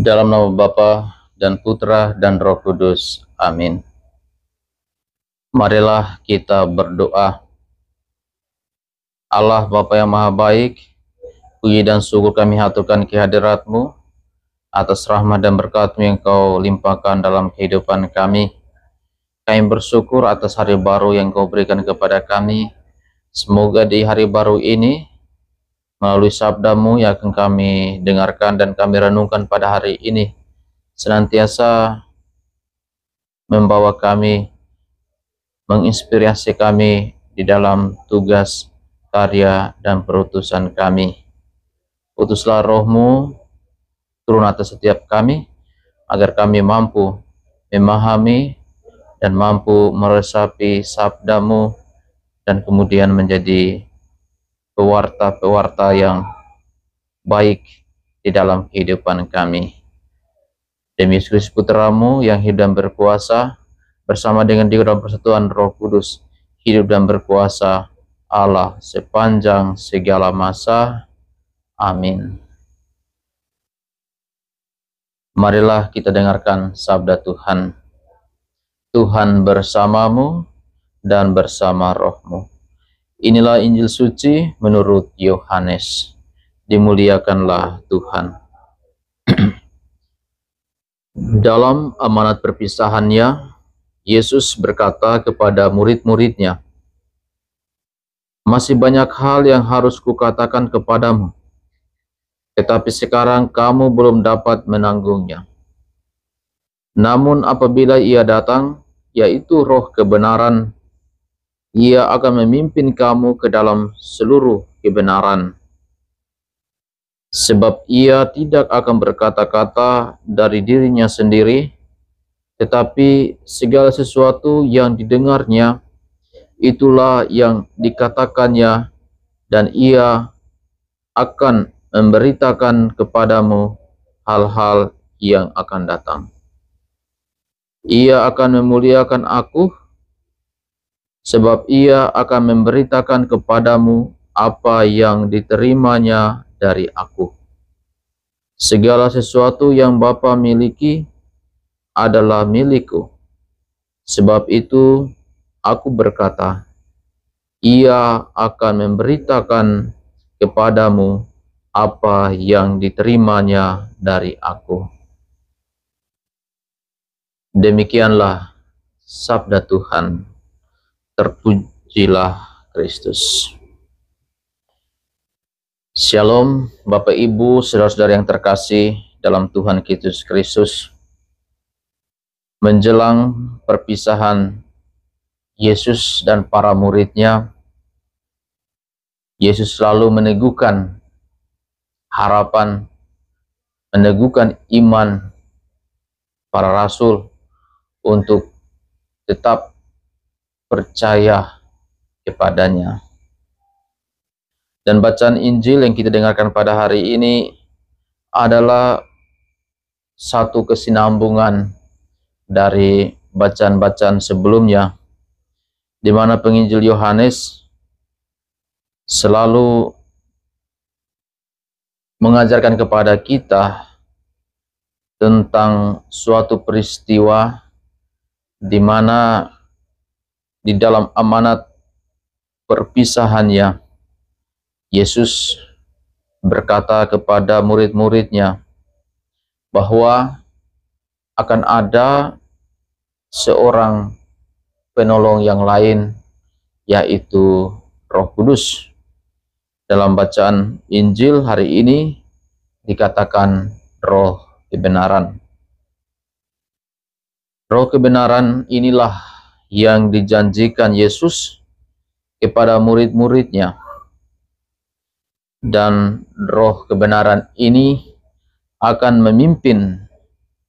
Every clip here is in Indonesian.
Dalam nama Bapa dan Putra dan Roh Kudus. Amin. Marilah kita berdoa. Allah Bapa yang Maha Baik, puji dan syukur kami haturkan kehadirat-Mu atas rahmat dan berkat-Mu yang Kau limpahkan dalam kehidupan kami. Kami bersyukur atas hari baru yang Kau berikan kepada kami. Semoga di hari baru ini, melalui sabda-Mu yang akan kami dengarkan dan kami renungkan pada hari ini, senantiasa membawa kami, menginspirasi kami di dalam tugas, karya, dan perutusan kami. Utuslah Roh-Mu turun atas setiap kami, agar kami mampu memahami dan mampu meresapi sabda-Mu, dan kemudian menjadi pewarta-pewarta yang baik di dalam kehidupan kami. Demi Yesus Kristus Putra-Mu yang hidup dan berkuasa, bersama dengan Dia dalam persatuan Roh Kudus, hidup dan berkuasa Allah sepanjang segala masa. Amin. Marilah kita dengarkan sabda Tuhan. Tuhan bersamamu dan bersama rohmu. Inilah Injil suci menurut Yohanes. Dimuliakanlah Tuhan. Dalam amanat perpisahannya, Yesus berkata kepada murid-muridnya, "Masih banyak hal yang harus kukatakan kepadamu, tetapi sekarang kamu belum dapat menanggungnya. Namun apabila Ia datang, yaitu Roh kebenaran, Ia akan memimpin kamu ke dalam seluruh kebenaran. Sebab Ia tidak akan berkata-kata dari dirinya sendiri, tetapi segala sesuatu yang didengarnya, itulah yang dikatakannya, dan Ia akan memberitakan kepadamu hal-hal yang akan datang. Ia akan memuliakan Aku, sebab Ia akan memberitakan kepadamu apa yang diterimanya dari Aku. Segala sesuatu yang Bapa miliki adalah milikku. Sebab itu Aku berkata, Ia akan memberitakan kepadamu apa yang diterimanya dari Aku." Demikianlah sabda Tuhan. Terpujilah Kristus. Shalom Bapak Ibu, saudara-saudara yang terkasih dalam Tuhan Yesus Kristus. Menjelang perpisahan Yesus dan para muridnya, Yesus selalu meneguhkan harapan, meneguhkan iman para rasul untuk tetap percaya kepadanya. Dan bacaan Injil yang kita dengarkan pada hari ini adalah satu kesinambungan dari bacaan-bacaan sebelumnya, di mana penginjil Yohanes selalu mengajarkan kepada kita tentang suatu peristiwa di mana di dalam amanat perpisahannya, Yesus berkata kepada murid-muridnya bahwa akan ada seorang penolong yang lain, yaitu Roh Kudus. Dalam bacaan Injil hari ini dikatakan Roh kebenaran. Roh kebenaran inilah yang dijanjikan Yesus kepada murid-muridnya. Dan Roh kebenaran ini akan memimpin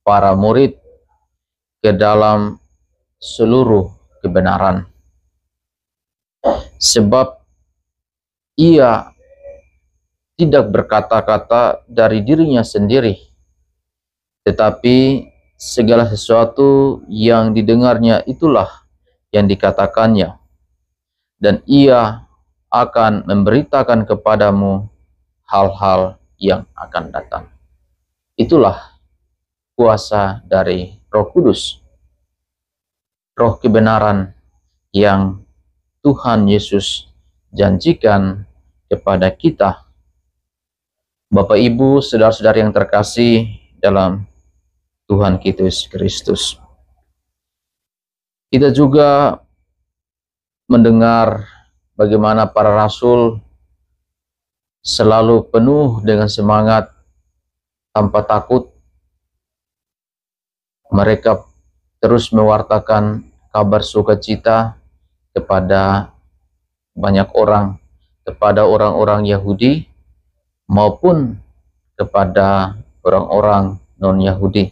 para murid ke dalam seluruh kebenaran. Sebab Ia tidak berkata-kata dari dirinya sendiri, tetapi segala sesuatu yang didengarnya itulah yang dikatakannya, dan Ia akan memberitakan kepadamu hal-hal yang akan datang. Itulah kuasa dari Roh Kudus, roh kebenaran yang Tuhan Yesus janjikan kepada kita. Bapak, Ibu, saudara-saudara yang terkasih dalam Tuhan kita Yesus Kristus, kita juga mendengar bagaimana para rasul selalu penuh dengan semangat tanpa takut. Mereka terus mewartakan kabar sukacita kepada banyak orang, kepada orang-orang Yahudi maupun kepada orang-orang non-Yahudi,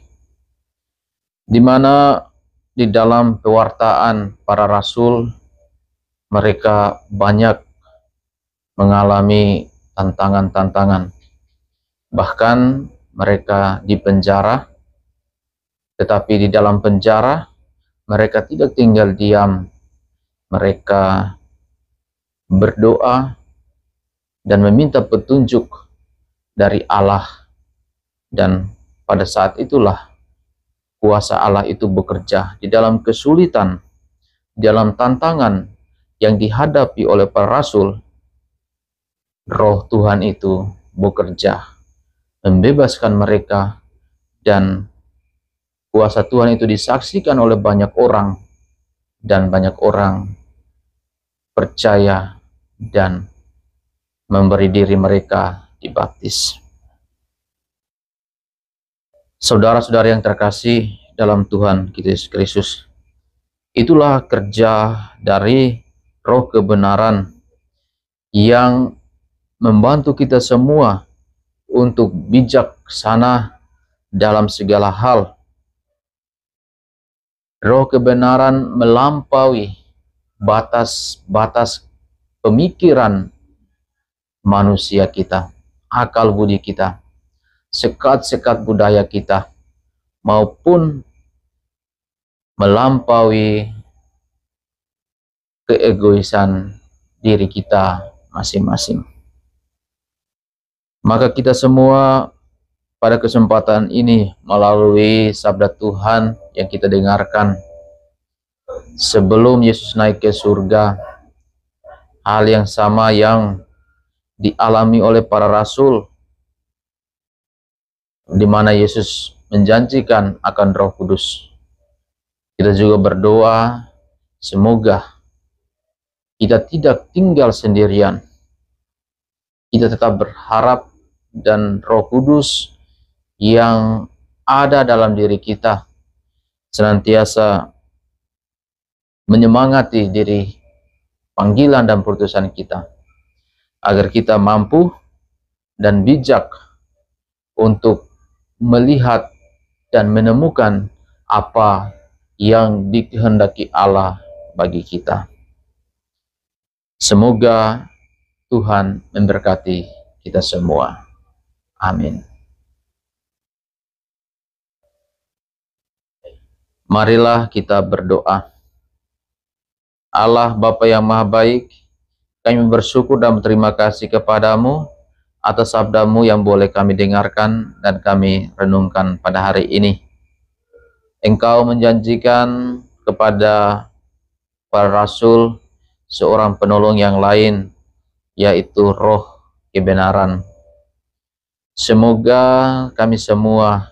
di mana di dalam pewartaan para rasul mereka banyak mengalami tantangan-tantangan. Bahkan mereka dipenjara, tetapi di dalam penjara mereka tidak tinggal diam. Mereka berdoa dan meminta petunjuk dari Allah, dan pada saat itulah kuasa Allah itu bekerja di dalam kesulitan, dalam tantangan yang dihadapi oleh para rasul. Roh Tuhan itu bekerja, membebaskan mereka, dan kuasa Tuhan itu disaksikan oleh banyak orang, dan banyak orang percaya dan memberi diri mereka dibaptis. Saudara-saudara yang terkasih dalam Tuhan kita Yesus Kristus, itulah kerja dari roh kebenaran yang membantu kita semua untuk bijaksana dalam segala hal. Roh kebenaran melampaui batas-batas pemikiran manusia kita, akal budi kita, sekat-sekat budaya kita, maupun melampaui keegoisan diri kita masing-masing. Maka kita semua pada kesempatan ini melalui sabda Tuhan yang kita dengarkan sebelum Yesus naik ke surga, hal yang sama yang dialami oleh para rasul, di mana Yesus menjanjikan akan Roh Kudus. Kita juga berdoa semoga kita tidak tinggal sendirian. Kita tetap berharap, dan Roh Kudus yang ada dalam diri kita senantiasa menyemangati diri, panggilan dan putusan kita, agar kita mampu dan bijak untuk melihat dan menemukan apa yang dikehendaki Allah bagi kita. Semoga Tuhan memberkati kita semua. Amin. Marilah kita berdoa. Allah Bapa yang Maha Baik, kami bersyukur dan berterima kasih kepadamu atas sabdamu yang boleh kami dengarkan dan kami renungkan pada hari ini. Engkau menjanjikan kepada para rasul seorang penolong yang lain, yaitu roh kebenaran. Semoga kami semua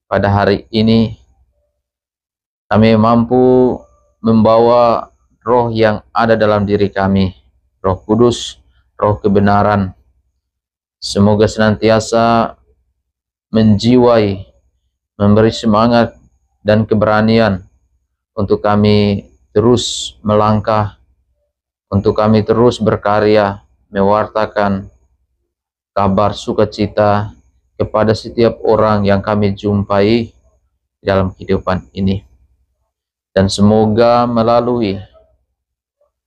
pada hari ini kami mampu membawa roh yang ada dalam diri kami, Roh Kudus, roh kebenaran. Semoga senantiasa menjiwai, memberi semangat dan keberanian untuk kami terus melangkah, untuk kami terus berkarya, mewartakan kabar sukacita kepada setiap orang yang kami jumpai dalam kehidupan ini. Dan semoga melalui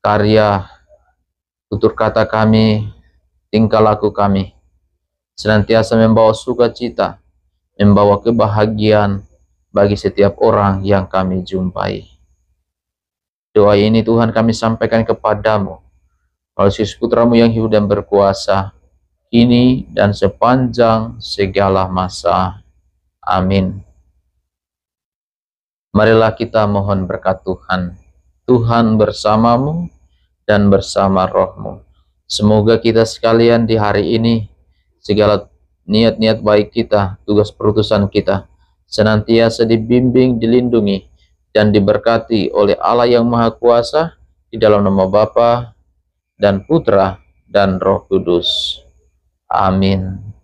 karya, tutur kata kami, tingkah laku kami, senantiasa membawa sukacita, membawa kebahagiaan bagi setiap orang yang kami jumpai. Doa ini Tuhan kami sampaikan kepadamu melalui Yesus Putramu yang hidup dan berkuasa, kini dan sepanjang segala masa. Amin. Marilah kita mohon berkat Tuhan. Tuhan bersamamu dan bersama rohmu. Semoga kita sekalian di hari ini, segala niat-niat baik kita, tugas perutusan kita, senantiasa dibimbing, dilindungi, dan diberkati oleh Allah yang Maha Kuasa, di dalam nama Bapa dan Putra dan Roh Kudus. Amin.